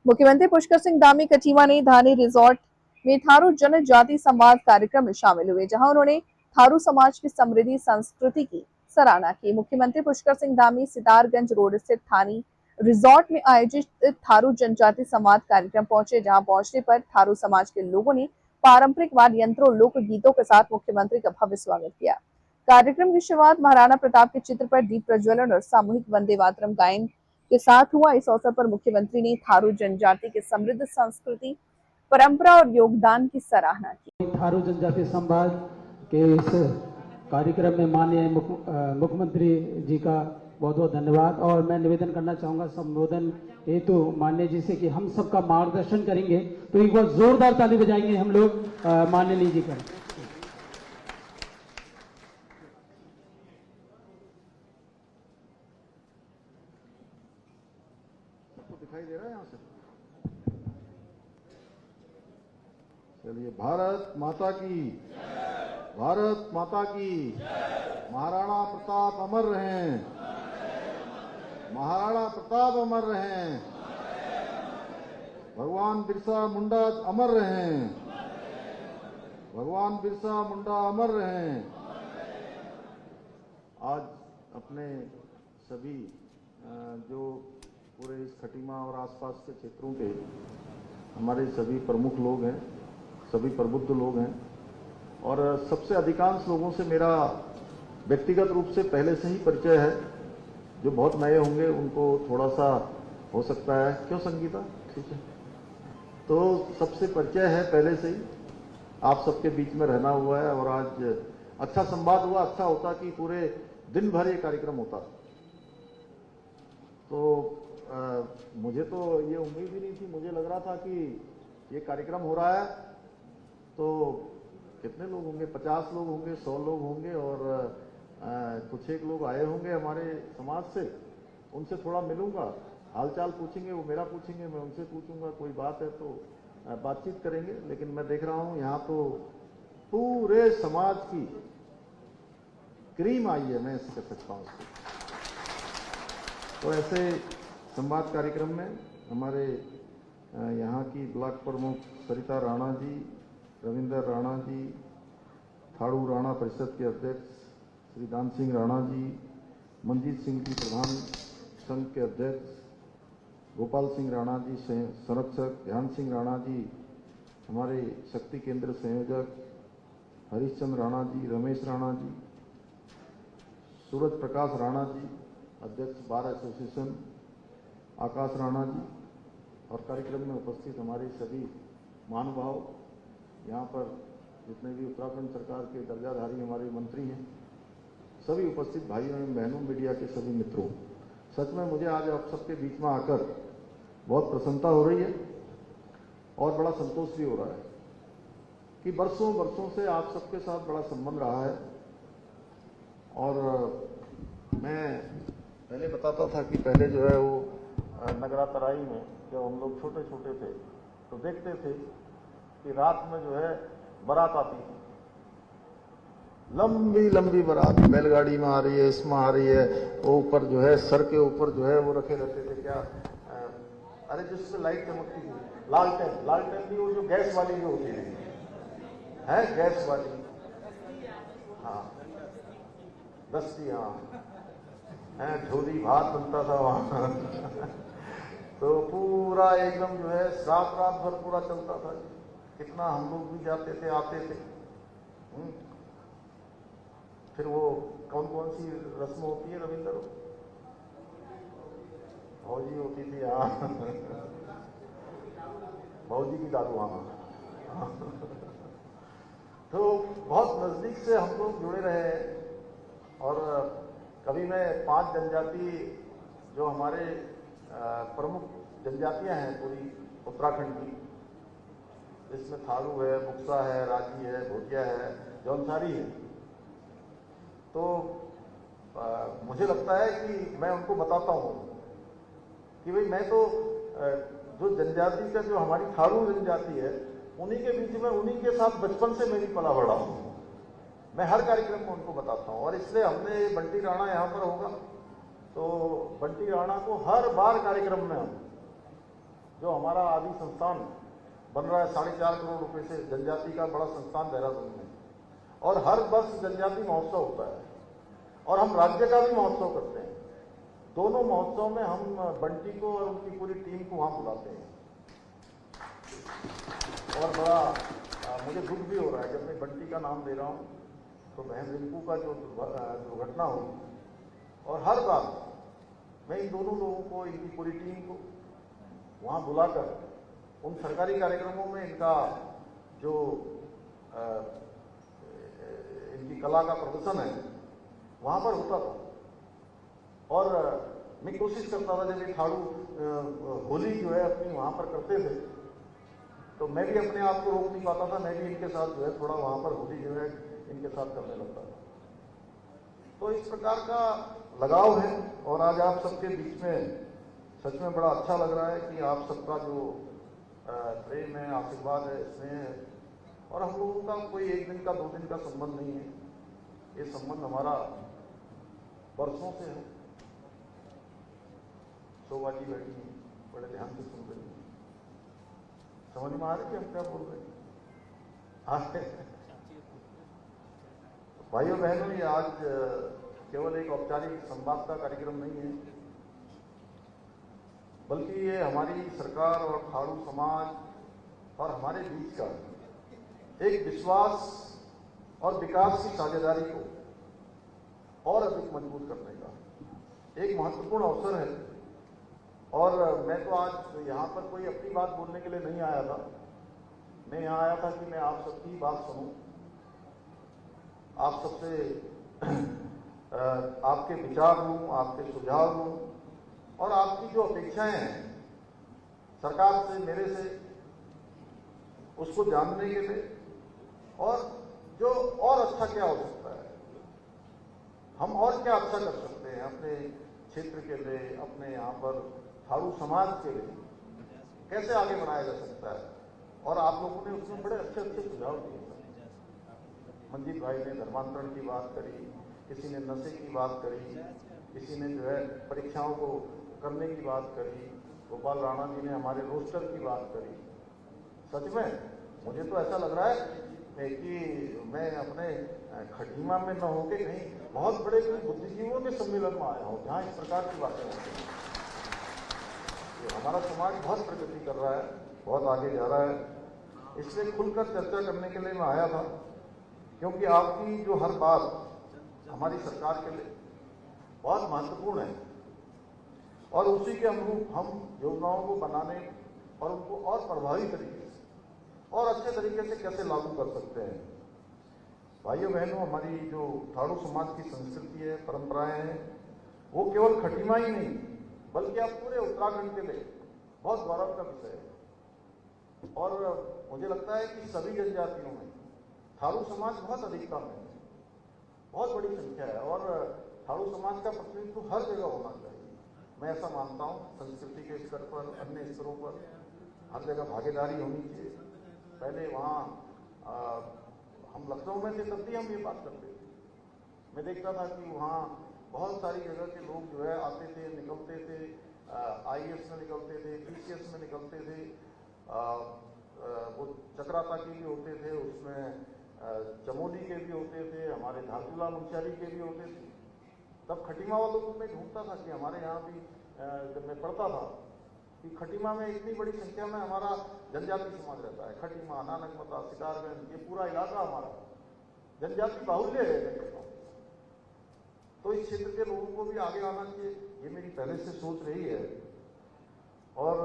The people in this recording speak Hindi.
मुख्यमंत्री पुष्कर सिंह धामी कचीवा ने धानी रिजॉर्ट में थारू जनजाति संवाद कार्यक्रम में शामिल हुए, जहां उन्होंने थारू समाज की समृद्धि संस्कृति की सराहना की। मुख्यमंत्री पुष्कर सिंह धामी सितारगंज रोड स्थित थानी रिजॉर्ट में आयोजित थारू जनजाति संवाद कार्यक्रम पहुंचे, जहां पहुंचने पर थारू समाज के लोगों ने पारंपरिक वाद्य यंत्रों लोक गीतों के साथ मुख्यमंत्री का भव्य स्वागत किया। कार्यक्रम की शुरुआत महाराणा प्रताप के चित्र पर दीप प्रज्वलन और सामूहिक वंदे मातरम गायन के साथ हुआ। इस अवसर पर मुख्यमंत्री ने थारू जनजाति की समृद्ध संस्कृति, परंपरा और योगदान की सराहना की। थारू जनजाति संवाद के इस कार्यक्रम में माननीय मुख्यमंत्री जी का बहुत बहुत धन्यवाद। और मैं निवेदन करना चाहूंगा संबोधन हेतु माननीय जी से कि हम सबका मार्गदर्शन करेंगे, तो एक बार जोरदार ताली बजाएंगे हम लोग माननीय जी का। दिखाई दे रहा है यहाँ से? चलिए, भारत माता की, भारत माता की। महाराणा प्रताप अमर रहें, महाराणा प्रताप अमर रहें, भगवान बिरसा मुंडा अमर रहें, भगवान बिरसा मुंडा अमर रहें। आज अपने सभी जो पूरे इस खटीमा और आसपास के क्षेत्रों के हमारे सभी प्रमुख लोग हैं, सभी प्रबुद्ध लोग हैं, और सबसे अधिकांश लोगों से मेरा व्यक्तिगत रूप से पहले से ही परिचय है। जो बहुत नए होंगे उनको थोड़ा सा हो सकता है, क्यों संगीता? ठीक है, तो सबसे परिचय है पहले से ही, आप सबके बीच में रहना हुआ है। और आज अच्छा संवाद हुआ। अच्छा होता कि पूरे दिन भर ये कार्यक्रम होता। तो मुझे तो ये उम्मीद ही नहीं थी। मुझे लग रहा था कि ये कार्यक्रम हो रहा है तो कितने लोग होंगे, 50 लोग होंगे, 100 लोग होंगे, और कुछ एक लोग आए होंगे हमारे समाज से। उनसे थोड़ा मिलूंगा, हालचाल पूछेंगे, वो मेरा पूछेंगे, मैं उनसे पूछूंगा, कोई बात है तो बातचीत करेंगे। लेकिन मैं देख रहा हूं यहाँ तो पूरे समाज की क्रीम आई है, मैं ऐसे कह सकता हूँ उसको। तो ऐसे संवाद कार्यक्रम में हमारे यहाँ की ब्लॉक प्रमुख सरिता राणा जी, रविंदर राणा जी, थारू राणा परिषद के अध्यक्ष श्री दान सिंह राणा जी, मंजीत सिंह जी प्रधान संघ के अध्यक्ष, गोपाल सिंह राणा जी संरक्षक, ध्यान सिंह राणा जी हमारे शक्ति केंद्र संयोजक, हरीशचंद्र राणा जी, रमेश राणा जी, सूरज प्रकाश राणा जी अध्यक्ष बार एसोसिएशन, आकाश राणा जी, और कार्यक्रम में उपस्थित हमारे सभी महानुभाव, यहाँ पर जितने भी उत्तराखंड सरकार के दर्जाधारी हमारे मंत्री हैं, सभी उपस्थित भाइयों एवं बहनों, मीडिया के सभी मित्रों, सच में मुझे आज आप सबके बीच में आकर बहुत प्रसन्नता हो रही है और बड़ा संतोष भी हो रहा है कि वर्षों वर्षों से आप सबके साथ बड़ा संबंध रहा है। और मैं पहले बताता था कि पहले जो है वो नगरा तराई में जब हम लोग छोटे छोटे थे तो देखते थे कि रात में जो है बारात आती थी, लंबी लंबी बारात बैलगाड़ी में आ रही है, इसमें आ रही है, वो ऊपर जो है सर के ऊपर जो है वो रखे रहते थे क्या, अरे जिससे लाइट चमकती थी, लालटेन। लालटेन भी वो जो गैस वाली जो होती है गैस वाली, हाँ दस्ती, हाँ झोली भात बनता था वहां तो पूरा एकदम जो है रात रात भर पूरा चलता था। कितना हम लोग भी जाते थे, आते थे। फिर वो कौन कौन सी रस्म होती है रविंदर? भौजी होती थी, हाँ भौजी की दारू, हाँ तो बहुत नजदीक से हम लोग जुड़े रहे हैं। और कभी मैं 5 जनजाति जो हमारे प्रमुख जनजातियां हैं पूरी उत्तराखंड की, इसमें थारू है, बुक्सा है, राजी है, भोटिया है, जौनसारी है, तो मुझे लगता है कि मैं उनको बताता हूँ कि भाई मैं तो जो जनजाति का जो हमारी थारू जनजाति है उन्हीं के बीच में, उन्हीं के साथ बचपन से मेरी पला बढ़ा हूँ। मैं हर कार्यक्रम में उनको बताता हूँ। और इसलिए हमने बंटी राणा यहाँ पर होगा तो बंटी राणा को हर बार कार्यक्रम में हम जो हमारा आदि संस्थान बन रहा है 4.5 करोड़ रुपए से, जनजाति का बड़ा संस्थान देहरादून में, और हर वर्ष जनजाति महोत्सव होता है और हम राज्य का भी महोत्सव करते हैं। दोनों महोत्सव में हम बंटी को और उनकी पूरी टीम को वहां बुलाते हैं। और बड़ा मुझे दुख भी हो रहा है जब मैं बंटी का नाम ले रहा हूं तो बहन रिंकू का जो दुर्घटना हुई, और हर बार मैं इन दोनों लोगों को, इनकी पूरी टीम को वहां बुलाकर उन सरकारी कार्यक्रमों में इनका जो इनकी कला का प्रदर्शन है वहां पर होता था। और मैं कोशिश करता था जब ये थाड़ू होली जो है अपनी वहां पर करते थे तो मैं भी अपने आप को रोक नहीं पाता था, मैं भी इनके साथ जो है थोड़ा वहां पर होली जो है इनके साथ करने लगता था। तो इस प्रकार का लगाव है और आज आप सबके बीच में सच में बड़ा अच्छा लग रहा है कि आप सबका जो प्रेम है, आशीर्वाद है, स्नेह है, और हम लोगों का कोई 1 दिन का 2 दिन का संबंध नहीं है, ये संबंध हमारा वर्षों से है। शोभा जी बैठी बड़े ध्यान से सुन रही, समझ में आ रही कि हम क्या बोल रहे हैं? भाइयों बहनों, ये आज केवल एक औपचारिक संवाद का कार्यक्रम नहीं है, बल्कि ये हमारी सरकार और थाड़ू समाज और हमारे बीच का एक विश्वास और विकास की साझेदारी को और अधिक मजबूत करने का एक महत्वपूर्ण अवसर है। और मैं तो आज यहाँ पर कोई अपनी बात बोलने के लिए नहीं आया था, मैं यहाँ आया था कि मैं आप सबकी बात सुनूं, आप सबसे आपके विचार लूं, आपके सुझाव लूं, और आपकी जो अपेक्षाएं हैं सरकार से, मेरे से, उसको जानने के लिए, और जो और अच्छा क्या हो सकता है, हम और क्या अच्छा कर सकते हैं अपने क्षेत्र के लिए, अपने यहाँ पर थाड़ू समाज के लिए कैसे आगे बढ़ाया जा सकता है। और आप लोगों ने उसमें बड़े अच्छे अच्छे सुझाव दिए। मंजीत भाई ने धर्मांतरण की बात करी, किसी ने नशे की बात करी, किसी ने जो है परीक्षाओं को करने की बात करी, गोपाल राणा जी ने हमारे रोस्टर की बात करी। सच में मुझे तो ऐसा लग रहा है कि मैं अपने खटीमा में न होके कहीं बहुत बड़े बुद्धिजीवियों के सम्मेलन में आया हूँ जहाँ इस प्रकार की बातें होती हैं। हमारा समाज बहुत प्रगति कर रहा है, बहुत आगे जा रहा है, इसलिए खुलकर चर्चा करने के लिए मैं आया था, क्योंकि आपकी जो हर बात हमारी सरकार के लिए बहुत महत्वपूर्ण है और उसी के अनुरूप हम योजनाओं को बनाने और उनको और प्रभावी तरीके से और अच्छे तरीके से कैसे लागू कर सकते हैं। भाइयों बहनों, हमारी जो थाड़ू समाज की संस्कृति है, परंपराएं हैं, वो केवल खटीमा ही नहीं बल्कि आप पूरे उत्तराखंड के लिए बहुत गौरव का विषय है। और मुझे लगता है कि सभी जनजातियों में थाड़ू समाज बहुत अधिकता में है, बहुत बड़ी संख्या है, और थाड़ू समाज का प्रतिनिधित्व हर जगह होना चाहिए। मैं ऐसा मानता हूँ, संस्कृति के स्तर पर, अन्य स्तरों पर हर जगह भागीदारी होनी चाहिए। पहले वहाँ हम लखनऊ में थे तब भी हम ये बात करते थे, मैं देखता था कि वहाँ बहुत सारी जगह के लोग जो है आते थे, निकलते थे, IAS में निकलते थे, PCS में निकलते थे, वो चक्राता के भी होते थे, उसमें चमोली के भी होते थे, हमारे धारचूला मुंशियारी के भी होते थे। तब खटीमा वालों को मैं ढूंढता था कि हमारे यहाँ भी जब मैं पढ़ता था कि खटीमा में इतनी बड़ी संख्या में हमारा जनजाति समाज रहता है। खटीमा, नानकमता, सिकारगंज, ये पूरा इलाका हमारा जनजाति बाहुल्य है। मैं कहता हूँ तो इस क्षेत्र के लोगों को भी आगे आना चाहिए, ये मेरी पहले से सोच रही है। और